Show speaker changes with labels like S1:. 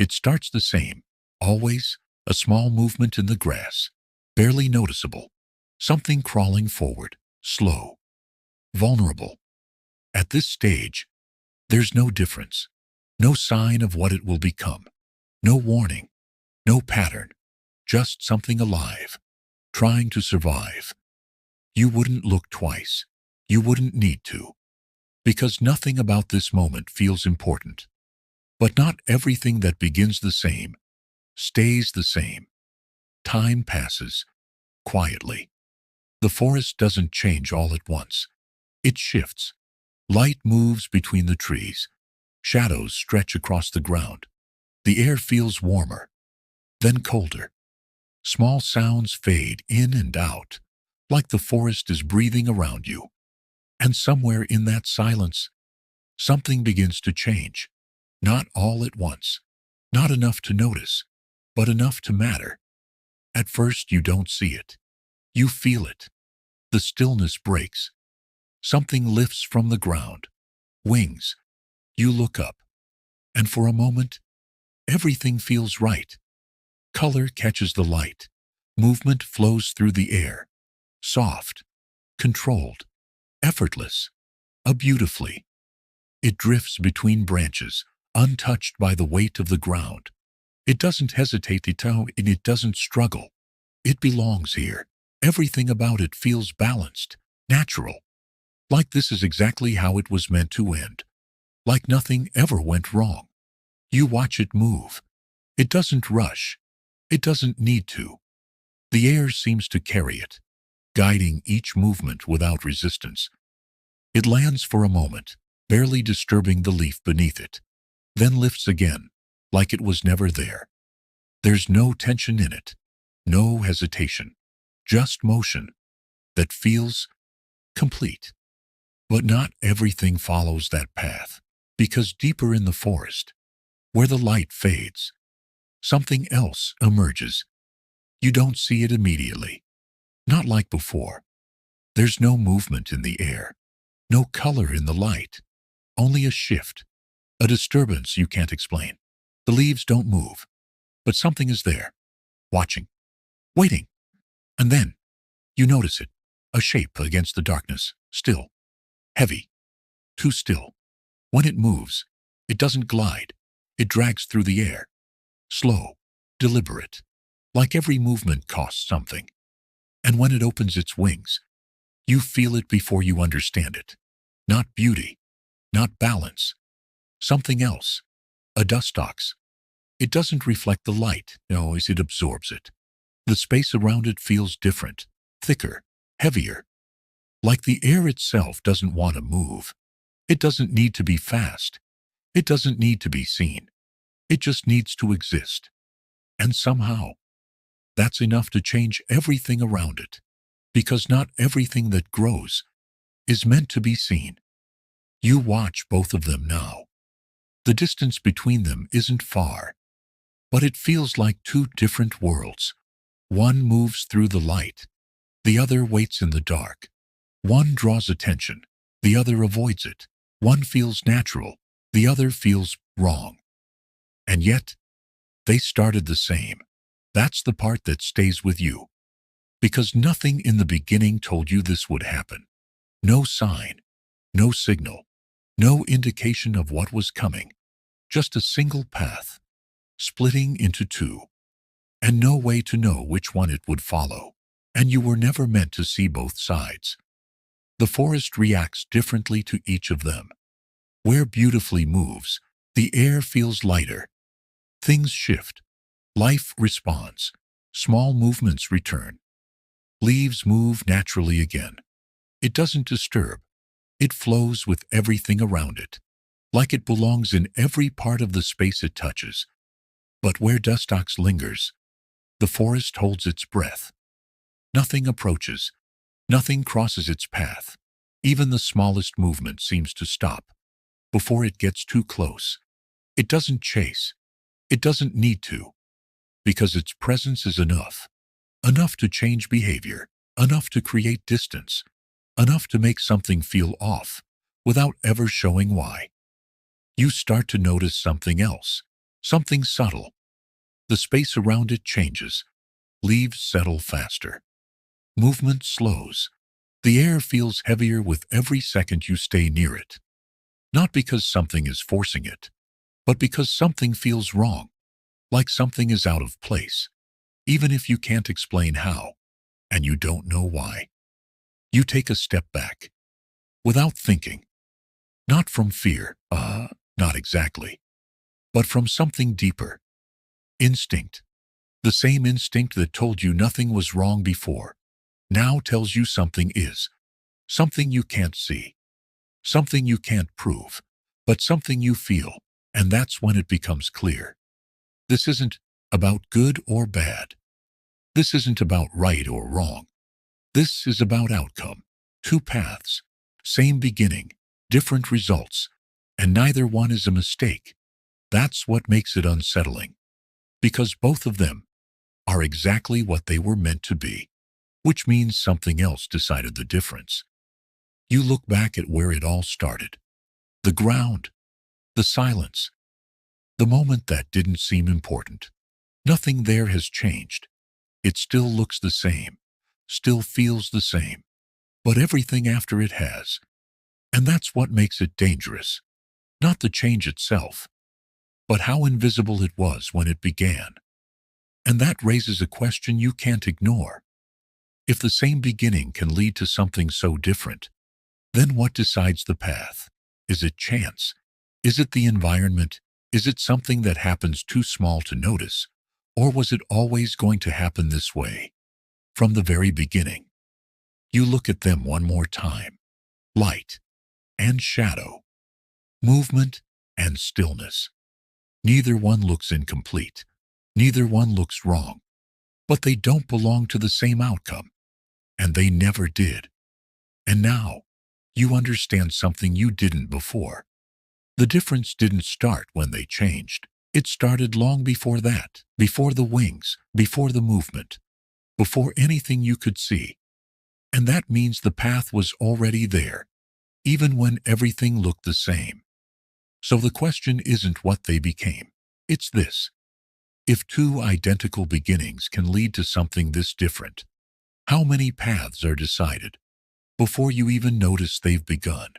S1: It starts the same, always a small movement in the grass, barely noticeable, something crawling forward, slow, vulnerable. At this stage, there's no difference, no sign of what it will become, no warning, no pattern, just something alive, trying to survive. You wouldn't look twice. You wouldn't need to, because nothing about this moment feels important. But not everything that begins the same stays the same. Time passes, quietly. The forest doesn't change all at once. It shifts. Light moves between the trees. Shadows stretch across the ground. The air feels warmer, then colder. Small sounds fade in and out, like the forest is breathing around you. And somewhere in that silence, something begins to change. Not all at once, not enough to notice, but enough to matter. At first you don't see it. You feel it. The stillness breaks. Something lifts from the ground. Wings. You look up. And for a moment, everything feels right. Color catches the light. Movement flows through the air. Soft. Controlled. Effortless. Beautifully. It drifts between branches, untouched by the weight of the ground. It doesn't hesitate and it doesn't struggle. It belongs here. Everything about it feels balanced, natural. Like this is exactly how it was meant to end. Like nothing ever went wrong. You watch it move. It doesn't rush. It doesn't need to. The air seems to carry it, guiding each movement without resistance. It lands for a moment, barely disturbing the leaf beneath it, then lifts again, like it was never there. There's no tension in it, no hesitation, just motion that feels complete. But not everything follows that path, because deeper in the forest, where the light fades, something else emerges. You don't see it immediately, not like before. There's no movement in the air, no color in the light, only a shift, a disturbance you can't explain. The leaves don't move, but something is there, watching, waiting. And then, you notice it, a shape against the darkness, still, heavy, too still. When it moves, it doesn't glide, it drags through the air, slow, deliberate, like every movement costs something. And when it opens its wings, you feel it before you understand it. Not beauty, not balance, something else, a dustox. It doesn't reflect the light, no, as it absorbs it. The space around it feels different, thicker, heavier. Like the air itself doesn't want to move. It doesn't need to be fast. It doesn't need to be seen. It just needs to exist. And somehow, that's enough to change everything around it. Because not everything that grows is meant to be seen. You watch both of them now. The distance between them isn't far, but it feels like two different worlds. One moves through the light. The other waits in the dark. One draws attention. The other avoids it. One feels natural. The other feels wrong. And yet, they started the same. That's the part that stays with you. Because nothing in the beginning told you this would happen. No sign, no signal, no indication of what was coming. Just a single path, splitting into two, and no way to know which one it would follow. And you were never meant to see both sides. The forest reacts differently to each of them. Where beautifully moves, the air feels lighter. Things shift. Life responds. Small movements return. Leaves move naturally again. It doesn't disturb. It flows with everything around it, like it belongs in every part of the space it touches. But where dustox lingers, the forest holds its breath. Nothing approaches. Nothing crosses its path. Even the smallest movement seems to stop before it gets too close. It doesn't chase. It doesn't need to, because its presence is enough. Enough to change behavior, enough to create distance, enough to make something feel off without ever showing why. You start to notice something else. Something subtle. The space around it changes. Leaves settle faster. Movement slows. The air feels heavier with every second you stay near it. Not because something is forcing it, but because something feels wrong, like something is out of place, even if you can't explain how, and you don't know why. You take a step back, without thinking, not from fear, not exactly, but from something deeper. Instinct. The same instinct that told you nothing was wrong before, now tells you something is. Something you can't see. Something you can't prove. But something you feel. And that's when it becomes clear. This isn't about good or bad. This isn't about right or wrong. This is about outcome. Two paths. Same beginning. Different results. And neither one is a mistake. That's what makes it unsettling. Because both of them are exactly what they were meant to be. Which means something else decided the difference. You look back at where it all started. The ground. The silence. The moment that didn't seem important. Nothing there has changed. It still looks the same. Still feels the same. But everything after it has. And that's what makes it dangerous. Not the change itself, but how invisible it was when it began. And that raises a question you can't ignore. If the same beginning can lead to something so different, then what decides the path? Is it chance? Is it the environment? Is it something that happens too small to notice? Or was it always going to happen this way? From the very beginning. You look at them one more time. Light and shadow. Movement and stillness. Neither one looks incomplete. Neither one looks wrong. But they don't belong to the same outcome. And they never did. And now, you understand something you didn't before. The difference didn't start when they changed. It started long before that, before the wings, before the movement, before anything you could see. And that means the path was already there, even when everything looked the same. So the question isn't what they became. It's this. If two identical beginnings can lead to something this different, how many paths are decided before you even notice they've begun?